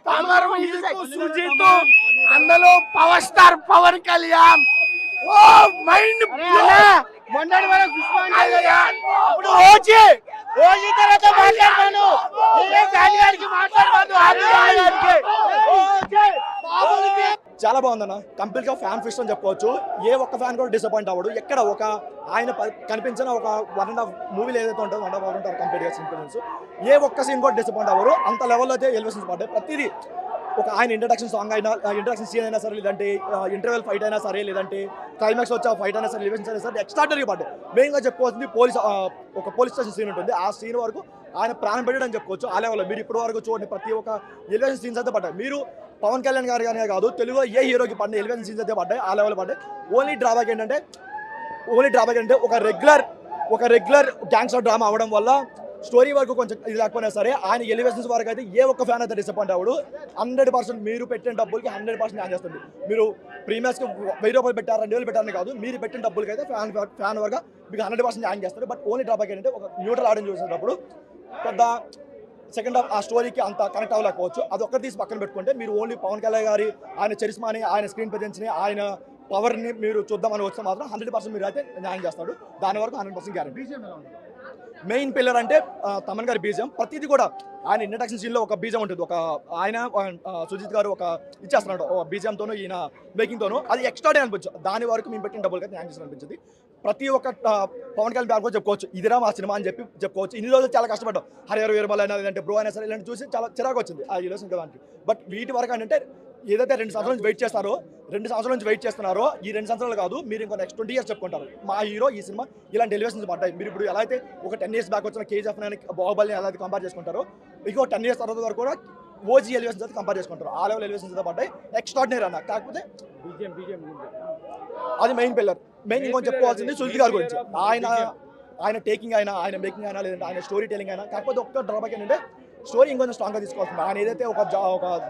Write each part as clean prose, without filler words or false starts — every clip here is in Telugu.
కమర్ మ్యూజిక్ సుజిత్, అందులో పవర్ స్టార్ పవన్ కళ్యాణ్. ఓ మైండ్ మొన్నటి వరకు ఇప్పుడు ఓజీ తర్వాత మాట్లాడతాను చాలా బాగుందన్న. కంప్లీట్ గా ఫ్యాన్ ఫిస్ట్ అని చెప్పుకోవచ్చు. ఏ ఒక్క ఫ్యాన్ కూడా డిసప్పాయింట్ అవ్వడు. ఎక్కడ ఒక ఆయన కనిపించిన ఒక 1.5 మూవీలు ఏదైతే ఉంటుందో 1.5 hour ఉంటారు కంప్లీట్ గా సింపుల్స్. ఏ ఒక్క సీన్ కూడా డిసప్పాయింట్ అవ్వరు. అంత లెవెల్లో అయితే ఎలివేషన్స్ పడ్డాయి. ప్రతిదీ ఒక ఆయన ఇంట్రడక్షన్ సాంగ్ అయినా, ఇంట్రడక్షన్ సీన్ అయినా సరే, లేదంటే ఇంటర్వెల్ ఫైట్ అయినా సరే, లేదంటే క్లైమాక్స్ వచ్చే ఫైట్ అయినా సరే, ఎలివేషన్స్ అయినా సరే ఎక్స్ట్రాడనరీ పడ్డాయి. మెయిన్గా చెప్పుకోవాల్సింది ఒక పోలీస్ స్టేషన్ సీన్ ఉంటుంది. ఆ సీన్ వరకు ఆయన ప్రాణం పెట్టడం చెప్పుకోవచ్చు. ఆ లెవెల్లో మీరు ఇప్పటి వరకు చూడండి ప్రతి ఒక్క ఎలివేషన్ సీన్స్ అయితే పడ్డాయి. మీరు పవన్ కళ్యాణ్ గారు కానీ కాదు, తెలుగులో ఏ హీరోకి పడిన ఎలివేషన్ సీన్స్ అయితే పడ్డాయి. ఆ లెవెల్ పడ్డాయి. ఓన్లీ డ్రాబ్యాక్ ఏంటంటే ఒక రెగ్యులర్ గ్యాంగ్స్టర్ డ్రామా అవడం వల్ల స్టోరీ వరకు కొంచెం ఇది లేకపోయినా సరే, ఆయన ఎలివేషన్స్ వరకు అయితే ఏ ఒక్క ఫ్యాన్ అయితే డిసప్పాయింట్ అవ్వడు. 100% మీరు పెట్టిన డబ్బులకి 100% న్యాయం చేస్తుంది. మీరు ప్రీమియర్స్కి 1000 రూపాయలు పెట్టారు, 2000 పెట్టారని కాదు, మీరు పెట్టిన డబ్బులకి అయితే ఫ్యాన్ వరకు మీకు 100% న్యాయం చేస్తారు. బట్ ఓన్లీ డ్రాబ్యాక్ ఏంటంటే ఒక న్యూట్రల్ ఆడియన్స్ చూసేటప్పుడు పెద్ద సెకండ్ హాఫ్ ఆ స్టోరీకి అంత కనెక్ట్ అవ్వలేకపోవచ్చు. అది ఒక్కటి తీసి పక్కన పెట్టుకుంటే మీరు ఓన్లీ పవన్ కళ్యాణ్ గారి ఆయన చరిస్మాని, ఆయన స్క్రీన్ ప్రెజెన్స్ని, ఆయన పవర్ని మీరు చూద్దామని వస్తే మాత్రం 100% మీరు అయితే న్యాయం చేస్తాడు. దాని వరకు 100% గ్యారెంటీ. మెయిన్ పిల్లర్ అంటే తమన్ గారి బీజం. ప్రతిదీ కూడా ఆయన ఇంట్రడక్షన్ సీన్లో ఒక బీజం ఉంటుంది. ఒక ఆయన సుజిత్ గారు ఒక ఇచ్చేస్తున్నాడు బీజంతోనూ, ఈయన మేకింగ్తోనూ. అది ఎక్స్ట్రాడే అనిపించు. దాని వరకు మేము పెట్టిన డబ్బులకి న్యాయం చేసిన అనిపించింది. ప్రతి ఒక్క పవన్ కళ్యాణ్ బ్యాగ్ కూడా చెప్పుకోవచ్చు, ఇదిరా మా సినిమా అని చెప్పుకోవచ్చు. ఇన్ని రోజులు చాలా కష్టపడ్డాం. హరిహర వీరమల్ అయినా, లేదంటే బ్రో అయినా సరే, ఇలాంటి చూసి చాలా చిరాకు వచ్చింది ఆ రిలేషన్ దానికి. బట్ వీటి వరకు ఏంటంటే ఏదైతే 2 సంవత్సరాల నుంచి వెయిట్ చేస్తారో, 2 సంవత్సరాల నుంచి వెయిట్ చేస్తున్నారో, ఈ 2 సంవత్సరాలు కాదు, మీరు ఇంకో నెక్స్ట్ 20 years చెప్పుకుంటారు. మా హీరో ఈ సినిమా ఇలాంటి ఎలివేషన్స్ పడ్డాయి. మీరు ఇప్పుడు ఎలా అయితే ఒక 10 years బ్యాక్ వచ్చిన కేజీఎఫ్ బాహుబలిని ఎలా అయితే కంపేర్ చేసుకుంటారో, ఇంకో 10 years తర్వాత వరకు కూడా ఓజీ ఎలివేషన్స్ అయితే కంపేర్ చేసుకుంటారు. ఆ లెవెల్ ఎలివేషన్స్ అయితే పడ్డాయి. ఎక్స్ట్రాడినరీ అన్న. కాకపోతే అది మెయిన్ పిల్లర్. మెయిన్ ఇంకొంచెం చెప్పుకోవాల్సింది సుజిత్ గారి గురించి. ఆయన టేకింగ్ అయినా, ఆయన మేకింగ్ అయినా, లేదంటే ఆయన స్టోరీ టెలింగ్ అయినా. కాకపోతే ఒక్క డ్రాబ్యాక్ ఏంటంటే స్టోరీ ఇంకొంచెం స్ట్రాంగ్గా తీసుకోవాల్సింది. ఆయన ఏదైతే ఒక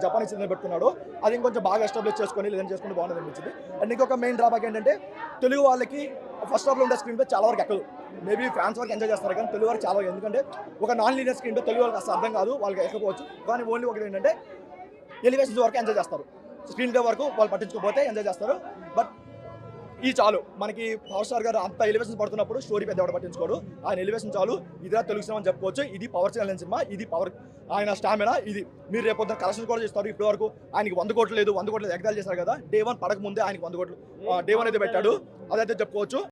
జపానీస్ సినిమా పెట్టుకున్నాడో అది ఇంకొంచెం బాగా ఎస్టాబ్లిష్ చేసుకొని, లేదంటే చేసుకుంటే బాగుంటుంది అనిపించింది. అండ్ ఇంకొక మెయిన్ డ్రాబ్యాక్ ఏంటంటే తెలుగు వాళ్ళకి ఫస్ట్ హాఫ్లో ఉండే స్క్రీన్ పే చాలా వరకు ఎక్కదు. మేబీ ఫ్యాన్స్ వరకు ఎంజాయ్ చేస్తారు, కానీ తెలుగు వరకు చాలా వరకు. ఎందుకంటే ఒక non linear screen pay Telugu వాళ్ళకి అసలు అర్థం కాదు, వాళ్ళకి ఎక్కకపోవచ్చు. కానీ ఓన్లీ ఒకటి ఏంటంటే ఎలివేషన్స్ వరకు ఎంజాయ్ చేస్తారు. స్క్రీన్ పే వరకు వాళ్ళు పట్టించుకోకపోతే ఎంజాయ్ చేస్తారు. బట్ ఈ చాలు మనకి. పవర్ స్టార్ గారు అంత ఎలివేషన్స్ పడుతున్నప్పుడు స్టోరీ పెద్దవాడు పట్టించుకోడు. ఆయన ఎలివేషన్ చాలు. ఇదిరా తెలుగు సినిమా అని చెప్పుకోవచ్చు. ఇది పవర్ ఛానల్ సినిమా. ఇది పవర్ ఆయన స్టామినా. ఇది మీరు రేపొద్దున కలెక్షన్స్ కూడా చేస్తారు. ఇప్పటి వరకు ఆయనకి 100 కోట్లు లేదు, 100 కోట్లు ఎగతాలు చేశారు కదా. Day 1 పడక ముందే ఆయనకి 100 కోట్లు Day 1 అయితే పెట్టాడు. అదైతే చెప్పుకోవచ్చు.